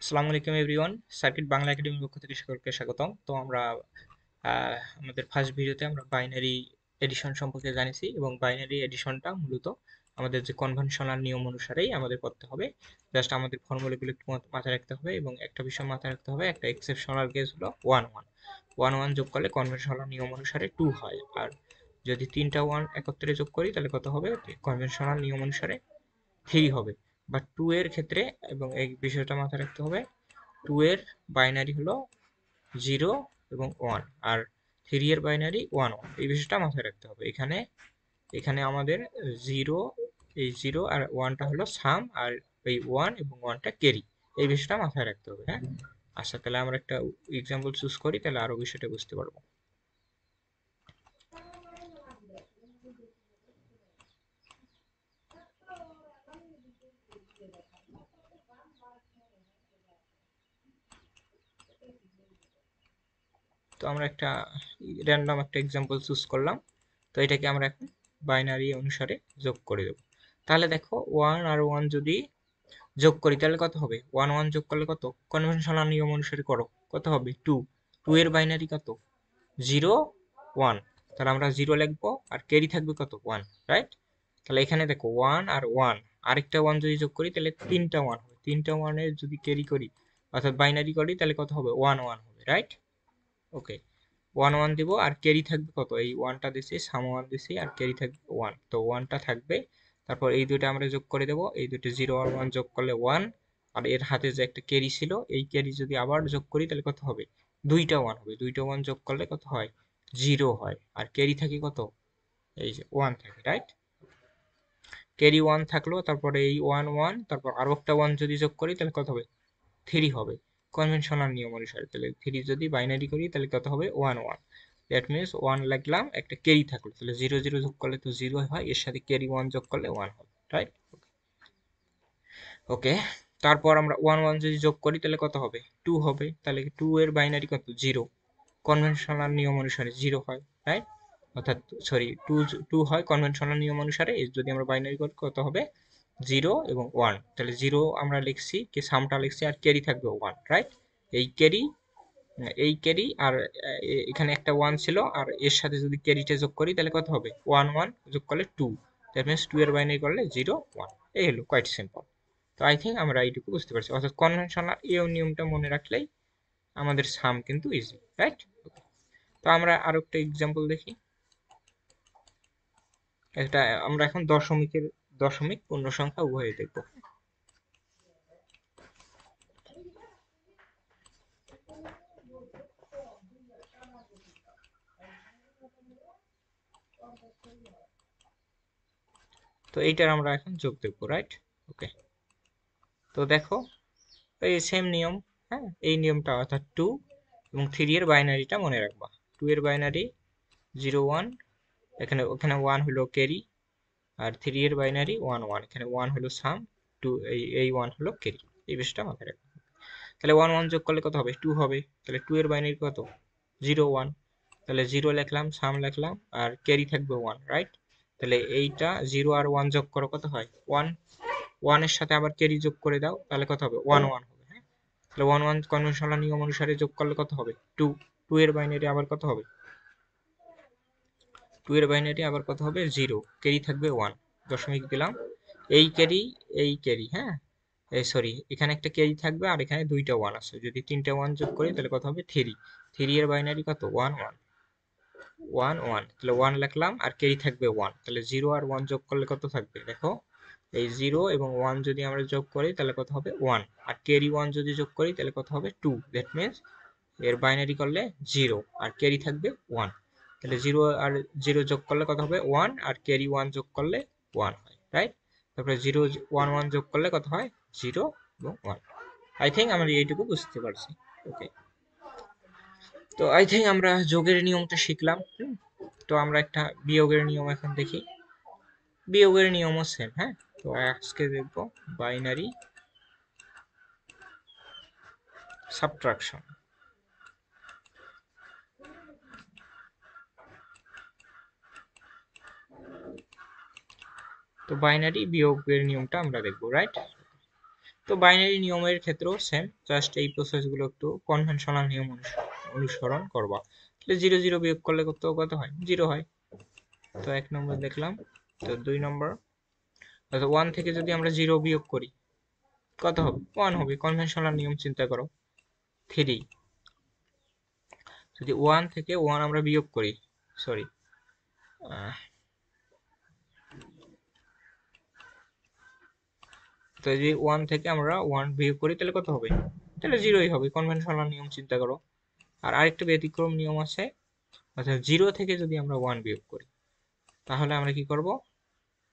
আসসালামু আলাইকুম everyone. Circuit Bangla একাডেমির পক্ষ থেকে সকলকে স্বাগতম। তো আমরা আমাদের ফার্স্ট ভিডিওতে আমরা বাইনারি এডিশন সম্পর্কে জানিয়েছি এবং বাইনারি এডিশনটা মূলত আমাদের যে কনভেনশনাল নিয়ম অনুসারেই আমাদের করতে হবে। জাস্ট আমাদের ফর্মুলাগুলো একটু মাথায় রাখতে হবে এবং একটা বিষয় মাথায় রাখতে হবে, একটা এক্সেপশনাল কেস হলো ওয়ান ওয়ান ওয়ান ওয়ান যোগ করলে কনভেনশনাল নিয়ম অনুসারে টু হয়, আর যদি তিনটা ওয়ান একত্রে যোগ করি তাহলে কত হবে? কনভেনশনাল নিয়ম অনুসারে থ্রি হবে। বা টু এর ক্ষেত্রে, এবং এই বিষয়টা মাথায় রাখতে হবে, টু এর বাইনারি হলো জিরো এবং ওয়ান, আর থ্রি এর বাইনারি ওয়ান ওয়ান। এই বিষয়টা মাথায় রাখতে হবে। এখানে এখানে আমাদের জিরো, এই জিরো আর ওয়ানটা হলো সাম, আর এই ওয়ান এবং ওয়ানটা ক্যারি। এই বিষয়টা মাথায় রাখতে হবে, হ্যাঁ। আচ্ছা, তাহলে আমরা একটা এক্সাম্পল চুজ করি, তাহলে আরো বিষয়টা বুঝতে পারবো। তো আমরা একটা র্যান্ডম একটা এক্সাম্পল চুজ করলাম। তো এটাকে আমরা এখন বাইনারি অনুসারে যোগ করে দেবো। তাহলে দেখো, ওয়ান আর ওয়ান যদি যোগ করি তাহলে কত হবে? ওয়ান ওয়ান যোগ করলে কত? কনভেনশনাল নিয়ম অনুসারে করো, কত হবে? টু। টু এর বাইনারি কত? Zero, one. তাহলে আমরা জিরো লিখবো, আর ক্যারি থাকবে কত? One, right? তাহলে এখানে দেখো, ওয়ান আর ওয়ান, আরেকটা ওয়ান যদি যোগ করি তাহলে তিনটা ওয়ান হবে। তিনটা ওয়ানের যদি ক্যারি করি অর্থাৎ বাইনারি করি তাহলে কত হবে? ওয়ান ওয়ান হবে, রাইট? ওকে, ওয়ান ওয়ান দিব, আর ক্যারি থাকবে কত? এই ওয়ানটা দিছি, সাম ওয়ান দিছি, আর ক্যারি থাকবে ওয়ান, তো ওয়ানটা থাকবে। তারপর এই দুইটা আমরা যোগ করে দেবো, এই দুটো জিরো আর ওয়ান যোগ করলে ওয়ান, আর এর হাতে যে একটা ক্যারি ছিল এই ক্যারি যদি আবার যোগ করি তাহলে কত হবে? দুইটা ওয়ান হবে। দুইটা ওয়ান যোগ করলে কত হয়? জিরো হয়। আর ক্যারি থাকে কত? এই যে ওয়ান থাকে, রাইট? ক্যারি ওয়ান থাকলো, তারপরে এই ওয়ান ওয়ান, তারপর আরো একটা ওয়ান যদি যোগ করি তাহলে কত হবে? থ্রি হবে কনভেনশনাল নিয়ম অনুসারে। তাহলে থ্রি যদি বাইনারি করি তাহলে কত হবে? One one. That means one লিখলাম, একটা ক্যারি থাকলো, তাহলে জিরো জিরো যোগ করলে তো জিরো হয়, এর সাথে ক্যারি ওয়ান যোগ করলে ওয়ান হবে, রাইট? ওকে, তারপর আমরা ওয়ান ওয়ান যদি যোগ করি তাহলে কত হবে? টু হবে। তাহলে টু এর বাইনারি কত? জিরো। কনভেনশনাল নিয়ম অনুসারে জিরো হয়, রাইট? অর্থাৎ সরি, টু টু হয় কনভেনশনাল নিয়ম অনুসারে। যদি আমরা বাইনারি করি কত হবে? জিরো এবং ওয়ান। তাহলে জিরো আমরা লিখছি, কি সামটা লিখছি, আর ক্যারি থাকবে ওয়ান, রাইট? এই ক্যারি, এই ক্যারি আর এখানে একটা ওয়ান ছিল, আর এর সাথে যদি ক্যারিটা যোগ করি তাহলে কত হবে? ওয়ান ওয়ান যোগ করলে টু। দ্যাট মিনস টু এর বাইনারি করলে জিরো ওয়ান। এই হলো, কোয়াইট সিম্পল। তো আই থিঙ্ক আমরা এইটুকু বুঝতে পারছি। অর্থাৎ কনভেনশনাল এই নিয়মটা মনে রাখলেই আমাদের সাম কিন্তু ইজি, রাইট? তো আমরা আরো একটা এক্সাম্পল দেখি। এটা আমরা এখন দশমিকের, দশমিক পূর্ণ সংখ্যা উভয়ই দেখবো। তো এইটার আমরা এখন যোগ দেখবো, রাইট? ওকে, তো দেখো, এই সেম নিয়ম, হ্যাঁ, এই নিয়মটা অর্থাৎ টু এবং থ্রি এর বাইনারিটা মনে রাখবা। টু এর বাইনারি জিরো ওয়ান, এখানে ওখানে ওয়ান হলো ক্যারি, আর থ্রি এর বাইনারি ওয়ান ওয়ান, এখানে ওয়ান হলো সাম, টু এই ওয়ান হলো ক্যারি। এই বিষয়টা মাথায় রাখবা। তাহলে ওয়ান ওয়ান যোগ করলে কত হবে? টু হবে। তাহলে টু এর বাইনারি কত? Zero one. তাহলে জিরো লিখলাম, সাম লিখলাম, আর ক্যারি থাকবে ওয়ান, রাইট? তাহলে এইটা জিরো আর ওয়ান যোগ করো, কত হয়? ওয়ান। ওয়ানের সাথে আবার ক্যারি যোগ করে দাও, তাহলে কত হবে? ওয়ান ওয়ান হবে, হ্যাঁ। তাহলে ওয়ান ওয়ান কনভেনশনাল নিয়ম অনুসারে যোগ করলে কত হবে? টু। টু এর বাইনারি আবার কত হবে? টু এর বাইনারি আবার কত হবে? জিরো। ক্যারি থাকবে ওয়ান, দশমিক দিলাম। এই ক্যারি, এই ক্যারি, হ্যাঁ, এই সরি, এখানে একটা ক্যারি থাকবে, আর এখানে দুইটা ওয়ান আছে। যদি তিনটা ওয়ান যোগ করি তাহলে কত হবে? থ্রি। থ্রি এর বাইনারি কত? One one. ওয়ান ওয়ান, তাহলে ওয়ান লিখলাম, আর ক্যারি থাকবে ওয়ান। তাহলে জিরো আর ওয়ান যোগ করলে কত থাকবে? দেখো, এই জিরো এবং ওয়ান যদি আমরা যোগ করি তাহলে কত হবে? ওয়ান। আর ক্যারি ওয়ান যদি যোগ করি তাহলে কত হবে? টু। দ্যাট মিনস এর বাইনারি করলে জিরো, আর ক্যারি থাকবে ওয়ান। তাহলে জিরো আর জিরো যোগ করলে কত হবে? ওয়ান। আর ক্যারি ওয়ান যোগ করলে ওয়ান হয়, রাইট? তারপরে জিরো ওয়ান ওয়ান যোগ করলে কত হয়? জিরো এবং ওয়ান। আই থিঙ্ক আমরা এইটুকু বুঝতে পারছি। ওকে, তো আই থিঙ্ক আমরা যোগের নিয়মটা শিখলাম। তো আমরা একটা বিয়োগের নিয়ম এখন দেখি। বিয়োগের নিয়মও সেম, হ্যাঁ। তো আজকে দেখবো বাইনারি সাবট্রাকশন। তো বাইনারি বিয়োগের নিয়মটা আমরা দেখবো, রাইট? তো তো বাইনারি নিয়মের ক্ষেত্রেও সেম, জাস্ট এই প্রসেসগুলো একটু কনভেনশনাল নিয়ম অনুসরণ করবা। তাহলে 0 0 বিয়োগ করলে কত হয়? 0 হয়। তো 1 নম্বর দেখলাম। তো 2 নম্বর, 1 থেকে যদি আমরা 0 বিয়োগ করি কত হবে? 1 হবে। কনভেনশনাল নিয়ম চিন্তা করো। 3, যদি 1 থেকে 1 আমরা বিয়োগ করি, সরি, তো যদি 1 থেকে আমরা 1 বিয়োগ করি তাহলে কত হবে? তাহলে 0ই হবে। কনভেনশনাল নিয়ম চিন্তা করো। আর আরেকটা ব্যতিক্রম নিয়ম আছে, অর্থাৎ 0 থেকে যদি আমরা 1 বিয়োগ করি তাহলে আমরা কি করব?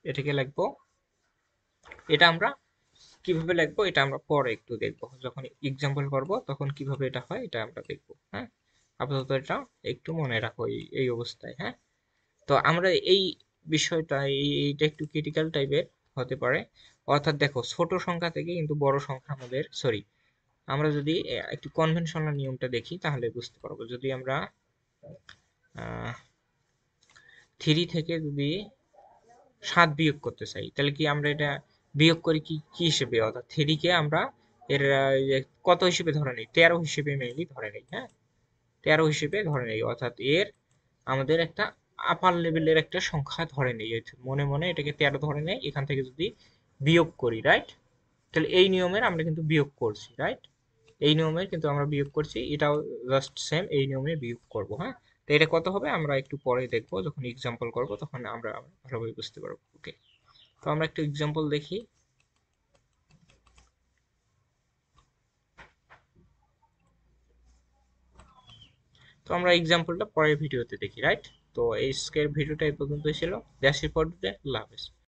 এটাকে লিখবো, এটা আমরা কিভাবে লিখবো এটা আমরা পরে একটু দেখবো, যখন এক্সাম্পল করব তখন কিভাবে এটা হয় এটা আমরা দেখবো। হ্যাঁ, আপাতত এটা একটু মনে রাখো এই অবস্থায়। হ্যাঁ, তো আমরা এই বিষয়টা এইটা একটু ক্রিটিক্যাল টাইপের হতে পারে। অর্থাৎ দেখো, ছোট সংখ্যা থেকে কিন্তু বড় সংখ্যা আমাদের, সরি, আমরা যদি একটু কনভেনশনাল নিয়মটা দেখি তাহলে বুঝতে পারবো। যদি আমরা 3 থেকে যদি 7 বিয়োগ করতে চাই তাহলে কি আমরা এটা বিয়োগ করি কি কি হিসেবে? অর্থাৎ 3 কে আমরা এর কত হিসেবে ধরে নিই? 13 হিসেবে মেইনলি ধরে নিই। হ্যাঁ, 13 হিসেবে ধরে নিই, অর্থাৎ এর আমাদের একটা আপার লেভেলের একটা সংখ্যা ধরে নিই, মনে মনে এটাকে 13 ধরে নেই। এখান থেকে যদি বিয়োগ করি, রাইট, তাহলে এই নিয়মের আমরা কিন্তু বিয়োগ করছি, রাইট, এই নিয়মের কিন্তু আমরা বিয়োগ করছি, এটাও জাস্ট সেম এই নিয়মে বিয়োগ করব। হ্যাঁ, তো এটা কত হবে আমরা একটু পরে দেখবো, যখন এক্সাম্পল করব তখন আমরা ভালোভাবে বুঝতে পারবো। ওকে, তো আমরা একটু এক্সাম্পল দেখি। তো আমরা এক্সাম্পলটা পরের ভিডিওতে দেখি, রাইট। তো এই স্কের ভিডিওটা এই পর্যন্তই ছিল। দেশের পর্যন্ত লাভ।